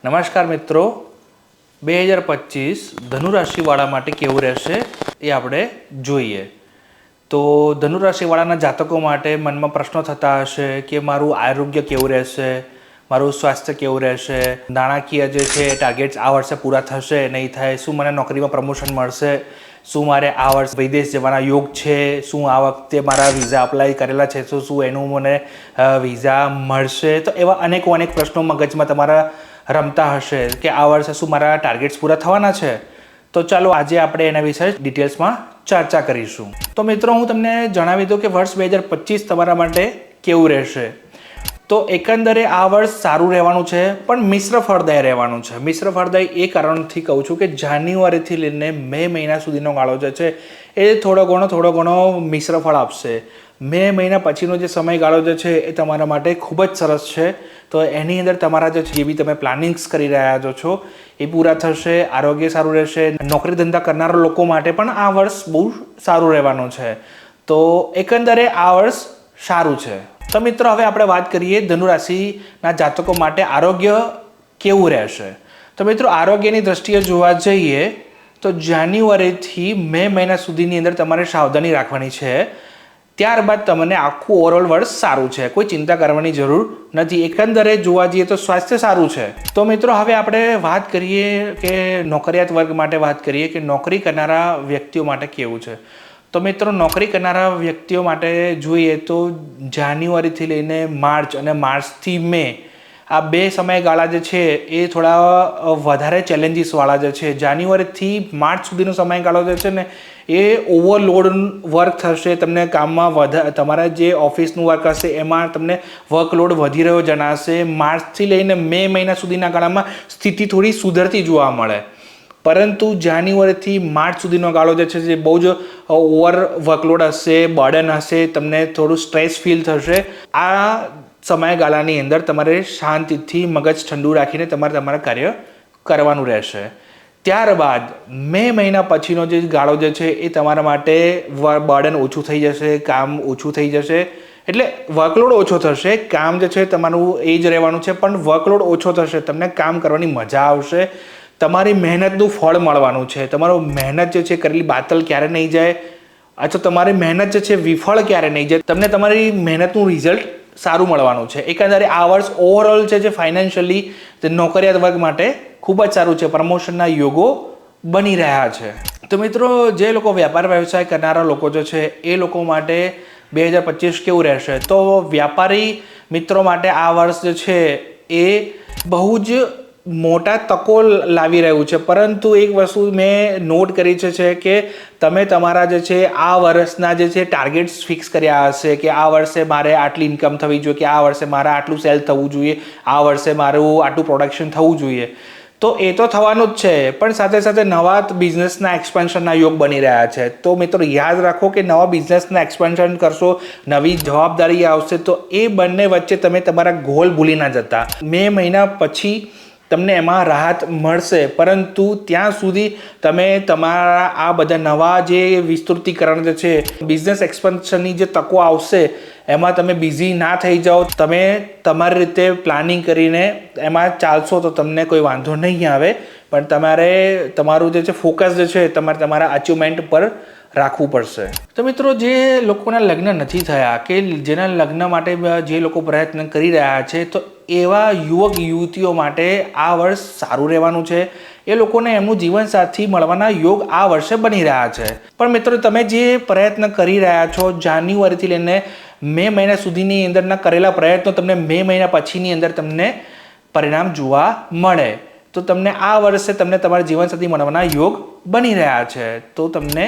નમસ્કાર મિત્રો, 2025 ધનુરાશિવાળા માટે કેવું રહેશે એ આપણે જોઈએ. તો ધનુરાશિવાળાના જાતકો માટે મનમાં પ્રશ્નો થતા હશે કે મારું આરોગ્ય કેવું રહેશે, મારું સ્વાસ્થ્ય કેવું રહેશે, નાણાકીય જે છે ટાર્ગેટ્સ આ વર્ષે પૂરા થશે નહીં થાય, શું મને નોકરીમાં પ્રમોશન મળશે, શું મારે આ વર્ષ વિદેશ જવાના યોગ છે, શું આ વખતે મારા વિઝા અપ્લાય કરેલા છે તો શું એનું મને વિઝા મળશે. તો એવા અનેક પ્રશ્નો મગજમાં તમારા રમતા હશે કે આ વર્ષે શું મારા ટાર્ગેટ્સ પૂરા થવાના છે. તો ચાલો આજે આપણે એના વિશે ડિટેલ્સમાં ચર્ચા કરીશું. તો મિત્રો, હું તમને જણાવી દઉં કે વર્ષ 2025 તમારા માટે કેવું રહેશે. તો એકંદરે આ વર્ષ સારું રહેવાનું છે, પણ મિશ્ર ફળદાય રહેવાનું છે. મિશ્ર ફળદાય એ કારણથી કહું છું કે જાન્યુઆરીથી લઈને મે મહિના સુધીનો ગાળો જે છે એ થોડો ઘણો મિશ્ર ફળ આપશે. મે મહિના પછીનો જે સમયગાળો જે છે એ તમારા માટે ખૂબ જ સરસ છે. તો એની અંદર તમારા જે બી તમે પ્લાનિંગ્સ કરી રહ્યા છો એ પૂરા થશે, આરોગ્ય સારું રહેશે. નોકરી ધંધા કરનારા લોકો માટે પણ આ વર્ષ બહુ સારું રહેવાનું છે. તો એકંદરે આ વર્ષ સારું છે. તો મિત્રો, હવે આપણે વાત કરીએ ધનુરાશિના જાતકો માટે આરોગ્ય કેવું રહેશે. તો મિત્રો, આરોગ્યની દ્રષ્ટિએ જોવા જઈએ તો જાન્યુઆરીથી મે મહિના સુધીની અંદર તમારે સાવધાની રાખવાની છે. ત્યારબાદ તમને આખું ઓવરઓલ વર્ષ સારું છે, કોઈ ચિંતા કરવાની જરૂર નથી. એકંદરે જોવા જઈએ તો સ્વાસ્થ્ય સારું છે. તો મિત્રો, હવે આપણે વાત કરીએ કે નોકરિયાત વર્ગ માટે વાત કરીએ કે નોકરી કરનારા વ્યક્તિઓ માટે કેવું છે. તો મિત્રો, નોકરી કરનારા વ્યક્તિઓ માટે જોઈએ તો જાન્યુઆરીથી લઈને માર્ચ અને માર્ચથી મે આ બે સમયગાળા જે છે એ થોડા વધારે ચેલેન્જીસવાળા જે છે. જાન્યુઆરીથી માર્ચ સુધીનો સમયગાળો જે છે ને એ ઓવરલોડ વર્ક થશે. તમને કામમાં તમારા જે ઓફિસનું વર્ક હશે એમાં તમને વર્કલોડ વધી રહ્યો જણાશે. માર્ચથી લઈને મે મહિના સુધીના ગાળામાં સ્થિતિ થોડી સુધરતી જોવા મળે, પરંતુ જાન્યુઆરીથી માર્ચ સુધીનો ગાળો જે છે જે બહુ જ ઓવર વર્કલોડ હશે, બર્ડન હશે, તમને થોડું સ્ટ્રેસ ફીલ થશે. આ સમયગાળાની અંદર તમારે શાંતિથી મગજ ઠંડુ રાખીને તમારા કાર્ય કરવાનું રહેશે. ત્યારબાદ મે મહિના પછીનો જે ગાળો જે છે એ તમારા માટે બર્ડન ઓછું થઈ જશે, કામ ઓછું થઈ જશે, એટલે વર્કલોડ ઓછો થશે. કામ જે છે તમારું એ જ રહેવાનું છે, પણ વર્કલોડ ઓછો થશે. તમને કામ કરવાની મજા આવશે, તમારી મહેનતનું ફળ મળવાનું છે. તમારો મહેનત જે છે કરેલી બાતલ ક્યારે નહીં જાય, અથવા તમારી મહેનત જે છે વિફળ ક્યારે નહીં જાય. તમને તમારી મહેનતનું રિઝલ્ટ સારું મળવાનું છે. એકંદરે આ વર્ષ ઓવરઓલ છે જે ફાઇનાન્શિયલી નોકરિયાત વર્ગ માટે ખૂબ જ સારું છે. પ્રમોશનના યોગો બની રહ્યા છે. તો મિત્રો, જે લોકો વેપાર વ્યવસાય કરનારા લોકો જે છે એ લોકો માટે 2025 કેવું રહેશે. તો વ્યાપારી મિત્રો માટે આ વર્ષ જે છે એ બહુ જ મોટા તકો લાવી રહ્યું છે. પરંતુ એક વસ્તુ મેં નોટ કરી છે કે તમે તમારા જે છે આ વર્ષના જે છે ટાર્ગેટ્સ ફિક્સ કર્યા હશે કે આ વર્ષે મારે આટલી ઇન્કમ થવી જોઈએ, કે આ વર્ષે મારે આટલું સેલ થવું જોઈએ, આ વર્ષે મારું આટલું પ્રોડક્શન થવું જોઈએ. તો એ તો થવાનું જ છે, પણ સાથે સાથે નવા બિઝનેસના એક્સપેન્શનના યોગ બની રહ્યા છે. તો મિત્રો, યાદ રાખો કે નવા બિઝનેસના એક્સપેન્શન કરશો, નવી જવાબદારી આવશે, તો એ બંને વચ્ચે તમે તમારા ગોલ ભૂલી ના જતા. મે મહિના પછી તમને એમાં રાહત મળશે, પરંતુ ત્યાં સુધી તમે તમારા આ બધા નવા જે વિસ્તૃતિકરણ જે છે, બિઝનેસ એક્સપેન્શનની જે તકો આવશે એમાં તમે બિઝી ના થઈ જાઓ. તમે તમારી રીતે પ્લાનિંગ કરીને એમાં ચાલશો તો તમને કોઈ વાંધો નહીં આવે, પણ તમારે તમારું જે છે ફોકસ જે છે તમારે તમારા અચીવમેન્ટ પર રાખવું પડશે. તો મિત્રો, જે લોકોના લગ્ન નથી થયા કે જેના લગ્ન માટે જે લોકો પ્રયત્ન કરી રહ્યા છે, તો એવા યુવક યુવતીઓ માટે આ વર્ષ સારું રહેવાનું છે. એ લોકોને એમનું જીવનસાથી મળવાના યોગ આ વર્ષે બની રહ્યા છે. પણ મિત્રો, તમે જે પ્રયત્ન કરી રહ્યા છો જાન્યુઆરીથી લઈને મે મહિના સુધીની અંદરના કરેલા પ્રયત્નો તમને મે મહિના પછીની અંદર તમને પરિણામ જોવા મળે. તો તમને આ વર્ષે તમને તમારા જીવનસાથી મળવાના યોગ બની રહ્યા છે. તો તમને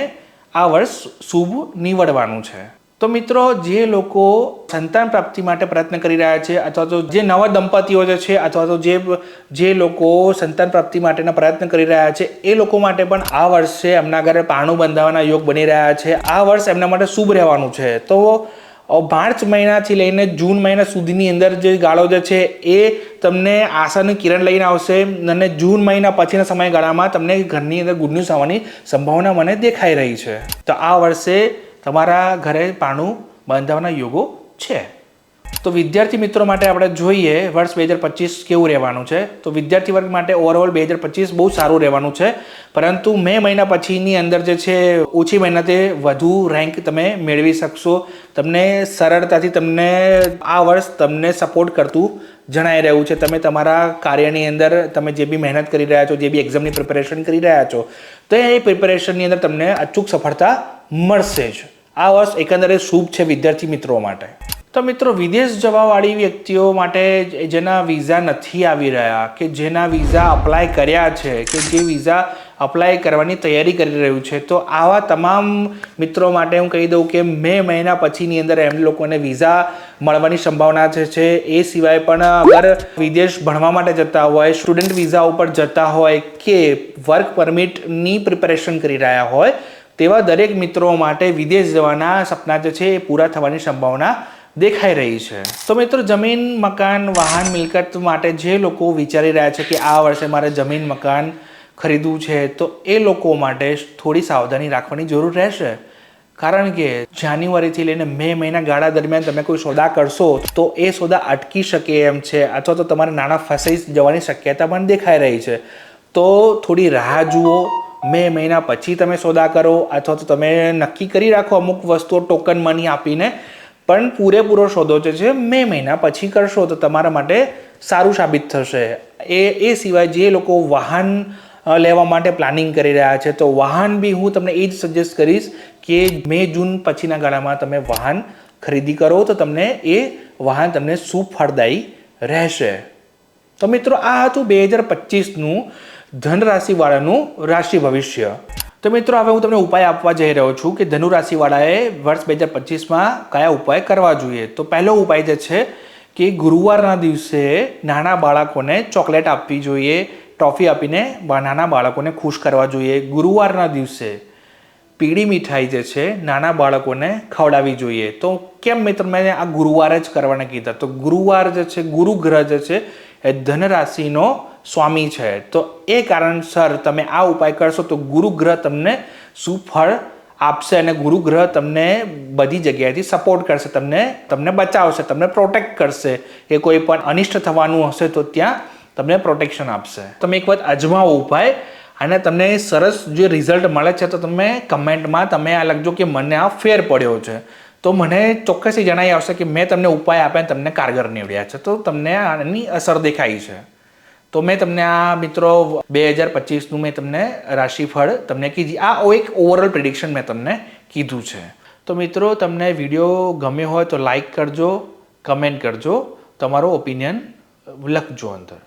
આ વર્ષ શુભ નીવડવાનું છે. તો મિત્રો, જે લોકો સંતાન પ્રાપ્તિ માટે પ્રયત્ન કરી રહ્યા છે, અથવા તો જે નવા દંપતીઓ જે છે, અથવા તો જે લોકો સંતાન પ્રાપ્તિ માટેના પ્રયત્ન કરી રહ્યા છે, એ લોકો માટે પણ આ વર્ષે એમના ઘરે પારણું બંધાવવાના યોગ બની રહ્યા છે. આ વર્ષ એમના માટે શુભ રહેવાનું છે. તો માર્ચ મહિનાથી લઈને જૂન મહિના સુધીની અંદર જે ગાળો જે છે એ તમને આશાની કિરણ લઈને આવશે, અને જૂન મહિના પછીના સમયગાળામાં તમને ઘરની અંદર ગુડ ન્યૂઝ આવવાની સંભાવના મને દેખાઈ રહી છે. તો આ વર્ષે તમારા ઘરે પારણું બંધાવવાના યોગો છે. તો વિદ્યાર્થી મિત્રો માટે આપણે જોઈએ વર્ષ 2025 કેવું રહેવાનું છે. તો વિદ્યાર્થી વર્ગ માટે ઓવરઓલ 2025 બહુ સારું રહેવાનું છે, પરંતુ મે મહિના પછીની અંદર જે છે ઓછી મહેનતે વધુ રેન્ક તમે મેળવી શકશો. તમને સરળતાથી તમને આ વર્ષ તમને સપોર્ટ કરતું જણાઈ રહ્યું છે. તમે તમારા કાર્યની અંદર તમે જે બી મહેનત કરી રહ્યા છો, જે બી એક્ઝામની પ્રિપેરેશન કરી રહ્યા છો, તો એ પ્રિપેરેશનની અંદર તમને અચૂક સફળતા મળશે જ. આ વર્ષ એકંદરે શુભ છે વિદ્યાર્થી મિત્રો માટે. તો મિત્રો, વિદેશ જવાવાળી વ્યક્તિઓ માટે જેના વિઝા નથી આવી રહ્યા, કે જેના વિઝા અપ્લાય કર્યા છે, કે જે વિઝા અપ્લાય કરવાની તૈયારી કરી રહ્યું છે, તો આવા તમામ મિત્રો માટે હું કહી દઉં કે મે મહિના પછીની અંદર એમ લોકોને વિઝા મળવાની સંભાવના છે. એ સિવાય પણ અગર વિદેશ ભણવા માટે જતા હોય, સ્ટુડન્ટ વિઝા ઉપર જતા હોય, કે વર્ક પરમિટની પ્રિપેરેશન કરી રહ્યા હોય, તેવા દરેક મિત્રો માટે વિદેશ જવાના સપના જે છે એ પૂરા થવાની સંભાવના દેખાઈ રહી છે. તો મિત્રો, જમીન, મકાન, વાહન, મિલકત માટે જે લોકો વિચારી રહ્યા છે કે આ વર્ષે મારે જમીન, મકાન ખરીદવું છે, તો એ લોકો માટે થોડી સાવધાની રાખવાની જરૂર રહેશે. કારણ કે જાન્યુઆરીથી લઈને મે મહિના ગાળા દરમિયાન તમે કોઈ સોદા કરશો તો એ સોદા અટકી શકે એમ છે, અથવા તો તમારે નાણાં ફસાઈ જવાની શક્યતા પણ દેખાઈ રહી છે. તો થોડી રાહ જુઓ. મે મહિના પછી તમે સોદા કરો, અથવા તો તમે નક્કી કરી રાખો અમુક વસ્તુઓ ટોકન મની આપીને, પણ પૂરેપૂરો સોદો જે છે મે મહિના પછી કરશો તો તમારા માટે સારું સાબિત થશે. એ સિવાય જે લોકો વાહન લેવા માટે પ્લાનિંગ કરી રહ્યા છે, તો વાહન બી હું તમને એ જ સજેસ્ટ કરીશ કે મે જૂન પછીના ગાળામાં તમે વાહન ખરીદી કરો તો તમને એ વાહન તમને સુફળદાયી રહેશે. તો મિત્રો, આ હતું 2025નું ધન રાશિવાળાનું રાશિ ભવિષ્ય. તો મિત્રો, હવે હું તમને ઉપાય આપવા જઈ રહ્યો છું કે ધનુ રાશિવાળાએ વર્ષ 2025માં કયા ઉપાય કરવા જોઈએ. તો પહેલો ઉપાય જે છે કે ગુરુવારના દિવસે નાના બાળકોને ચોકલેટ આપવી જોઈએ, ટોફી આપીને નાના બાળકોને ખુશ કરવા જોઈએ. ગુરુવારના દિવસે પીળી મીઠાઈ જે છે નાના બાળકોને ખવડાવવી જોઈએ. તો કેમ મિત્રો મેં આ ગુરુવારે જ કરવાના કીધા? તો ગુરુવાર જે છે, ગુરુ ગ્રહ જે છે એ ધન રાશિનો સ્વામી છે. તો એ કારણસર તમે આ ઉપાય કરશો તો ગુરુ ગ્રહ તમને સુફળ આપશે અને ગુરુ ગ્રહ તમને બધી જગ્યાએથી સપોર્ટ કરશે, તમને બચાવશે, તમને પ્રોટેક્ટ કરશે. કે કોઈ પણ અનિષ્ટ થવાનું હશે તો ત્યાં તમને પ્રોટેક્શન આપશે. તમે એક વખત અજમાવો ઉપાય, અને તમને સરસ જે રિઝલ્ટ મળે છે તો તમે કમેન્ટમાં તમે આ લખજો કે મને આ ફેર પડ્યો છે. તો મને ચોક્કસથી જણાઈ આવશે કે મેં તમને ઉપાય આપ્યા તમને કારગર નીવડ્યા છે, તો તમને આની અસર દેખાઈ છે. તો મેં તમને આ મિત્રો 2025નું મેં તમને રાશિફળ તમને કીધી. આ એક ઓવરઓલ પ્રિડિક્શન મેં તમને કીધું છે. તો મિત્રો, તમને વિડીયો ગમ્યો હોય તો લાઈક કરજો, કમેન્ટ કરજો, તમારો ઓપિનિયન લખજો અંદર.